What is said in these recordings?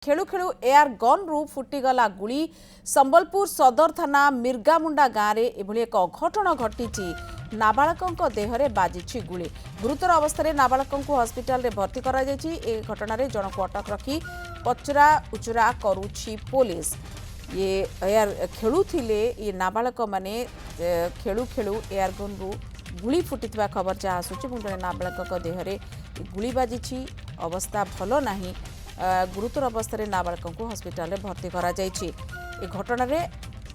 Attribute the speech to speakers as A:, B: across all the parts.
A: खेलु खेलु air gun रु फुटीगला गुली संबलपुर सदर थाना मिर्गामुंडा गाँव में एभली एक अघटन घटी नाबालक देहरे बाजी गुली गुरुतर अवस्था नाबालक हस्पिटाल रे भर्ती करा जायछि। ए घटना जन को अटक रखी पचरा उचरा करुछि पुलिस। ये एयर खेलुथिले ये नाबालक माने खेलु खेलु एयर गन रु गुली फुटिथिबा खबर जहाँ आसुछि। जड़े नाबालक देहरे गुली बाजी अवस्था भल नाही गुरुतर अवस्था नाबालक हस्पिटाल रे भर्ती करा जायछि। ए घटना रे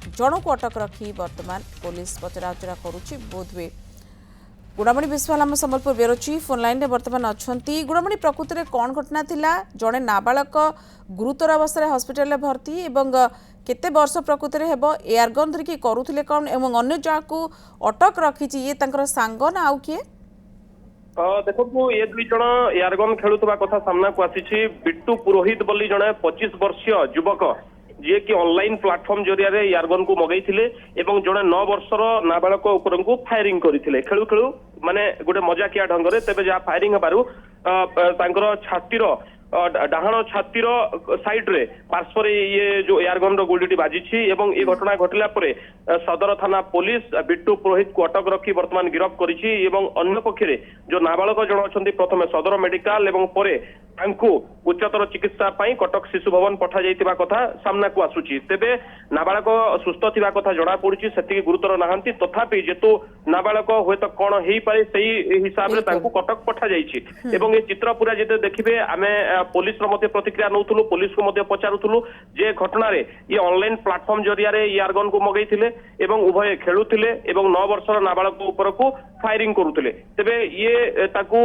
A: जन को अटक रखी वर्तमान पुलिस पचराउचरा करुछि। बोधवे गुणामणि विश्वाल आम संबलपुर ब्यूरो चीफ ऑनलाइन रे वर्तमान अच्छी। गुणामणि प्रकृत में कौन घटना थिला जड़े नाबालक गुरुतर अवस्था हस्पिटाल रे भर्ती एवं केते वर्ष प्रकृत में हेब एयरगन धरिकी करुथिले कौन एवं अन्य जहाँ अटक रखी ये तांकर सांग ना आउ किए?
B: देखो ये दुई जन एयरगन खेलुवा कथा सामना को आसी। बिट्टू पुरोहित बोली जड़े 25 वर्षीय युवक जी कि ऑनलाइन प्लेटफॉर्म जरिया एयरगन को मगई एवं जड़े 9 वर्षर नाबालक उपर को फायरिंग करते खेलु खेलु माने गोटे मजाकिया ढंग से तेज जहाँ फायरिंग हेबार छातीर डाहाण छातीर साइड रे पार्श्व ये जो एयरगन गुलिटी बाजी ये घटना घटला सदर थाना पुलिस बिट्टू पुरोहित को अटक रखी वर्तमान गिरफ्त करिछि। अन्य पक्षे जो नाबालक जन अच्छा प्रथम सदर मेडिकल एवं उच्चतर चिकित्सा कटक शिशु भवन पठा जाइतिबा कथा सामना को आसुछि। तेबे नाबालक सुस्थ थिबा कथा जणा पड़ुछि सेति गुरुतर नाहंती तथापि जेतु नाबालक होय तो कोन हेई पारे सेही हिसाब रे तांको कटक पठा जाइछि। एवं ए चित्र पूरा जेते देखिबे आमे पुलिस रो मते प्रतिक्रिया नउथुलु पुलिस को मते पचारुथुलु जे घटना रे ये ऑनलाइन प्लेटफॉर्म जरिया रे एयरगन को मगैथिले एवं उभय खेलुथिले एवं 9 वर्षर नाबालक ऊपर को फायरिंग करुथिले। तेबे ये ताकू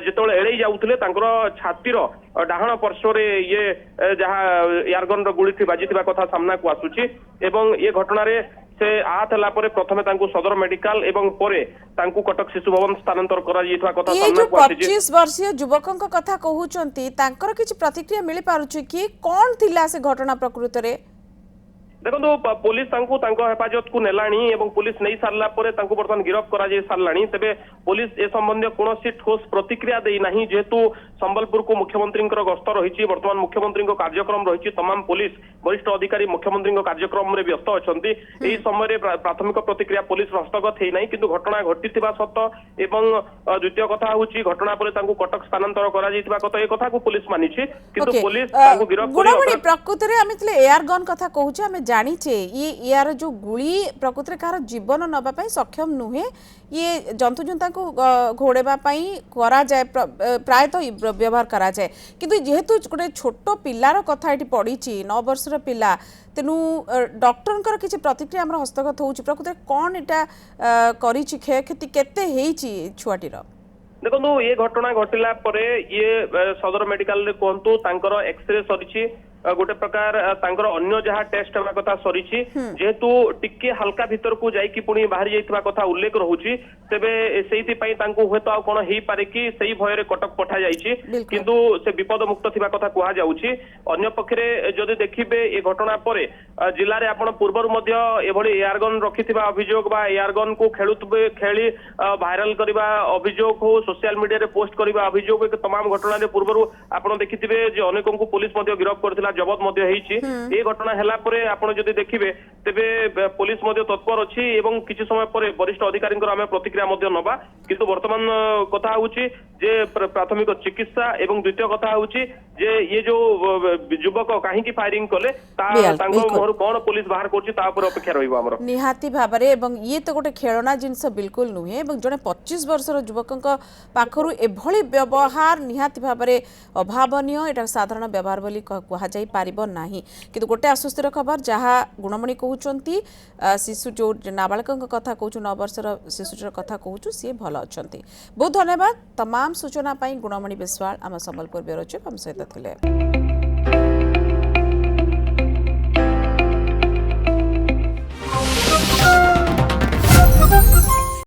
B: जेतोले एळै जाउथिले तांकर छातीर डाहाण पार्श्व ये जहाँ एयरगन गुली बाजी कथा सामना को आसुछि। एवं ये घटना रे से आहत होला परे प्रथमे तांकु सदर मेडिकल एवं परे तांकु कटक शिशु भवन स्थानांतर करा जाइथवा कथा सामना को आछि।
A: 25 वर्षीय युवकक कथा कहउचंती तांकर किछि प्रतिक्रिया मिलि पारुछि कि कोन थिला से घटना प्रकृत रे?
B: देखो पुलिस हेफाजत को नेलाणी एवं पुलिस नहीं सारला परे तांको वर्तमान गिरफ्त करा जाय सारलाणी। तेबे पुलिस ए संबंधी कोनोसी ठोस प्रतिक्रिया देई नाही जेहेतु संबलपुर को मुख्यमंत्री गस्त रही वर्तमान मुख्यमंत्री कार्यक्रम रही तमाम पुलिस वरिष्ठ अधिकारी मुख्यमंत्री कार्यक्रम में व्यस्त अच्छा यही समय प्राथमिक प्रतिक्रिया पुलिस हस्तगत है ना किंतु घटना घटी सत एवं द्वितीय कथा हूँ घटना पर कटक स्थानांतर कथा ए कथा को पुलिस मानी किंतु पुलिस गिरफ्त
A: प्रकृत में एयर गन कथा कहूँ जानीचे ये यार जो गुली प्रकृति कहार जीवन नवाई सक्षम नुहे ये जंतु जंता को घोड़ेबा करा जाए प्रायतः व्यवहार करा जाए किंतु जेहेतु गोटे छोट पिलार कथा ये पड़ी 9 वर्षर पिला तेणु डॉक्टर किसी प्रतिक्रिया आम हस्तगत हो प्रकृति कौन एटा करी क्षयक्षति केते छुआटीर?
B: देखो ये घटना घटिला परे ये सदर मेडिकल रे कहतु तांकर एक्सरे सरी गोटे प्रकार तांकर अन्य जहाँ टेस्ट होगा कथा सरी जेहेतु टिके हल्का भीतर को जाइकी पुणी बाहरी जाइथिबा कथा उल्लेख रहुछि तेबे सेहिति पई तांको होतो आ कोन हेई पारे कि सेही भयरे कटक पठा जाइछि किंतु से विपद मुक्त थिबा कथा कुहा जाउछि। अन्य पक्षरे जदि देखिबे ए घटना परे जिल्ला रे आपण पूर्वरु मध्य एभली एयरगन रखिथिबा अभियोग बा एयरगन को खेलुतबे खेली वायरल करबा अभियोग हो सोशल मीडिया रे पोस्ट करबा अभियोग तमाम घटना रे पूर्वरु आपण देखिथिबे जे अनेकन को पुलिस मध्य गिरफ्त करथिला जबत मध्य हेइछि। ए घटना हैला परे आपण जदि देखिबे तेबे पुलिस मध्य तत्पर अछि एवं किछि समय परे वरिष्ठ अधिकारी आमे प्रतिक्रिया मध्य नबा किंतु वर्तमान कथा होउछि जे प्राथमिक चिकित्सा एवं द्वितीय कथा होउछि जे ये जो युवक काहे की फायरिंग कले तांको मोहर कोन पुलिस बाहर करछि ता पर अपेक्षा रहिबो हमर
A: निहाती भाबरे एवं ये तो गोटे खेलना जिंस बिल्कुल नुहे एवं जने 25 वर्षर युवकक पाखरु एभली व्यवहार निहाती भाबरे अभावनीय एटा साधारण व्यवहार बोली कहा जाई पारिबो नाही किंतु गोटे आश्वस्तिर खबर जहाँ गुणमणि कहउचंती शिशु जो नाबालक कथा कहूँ 9 वर्षर शिशुटर कथा कहूँ सी भल अच्छा। बहुत धन्यवाद तमाम सूचना गुणमणि विश्वाल आम संबलपुर ब्यूरो चीफ हम सहित थिले।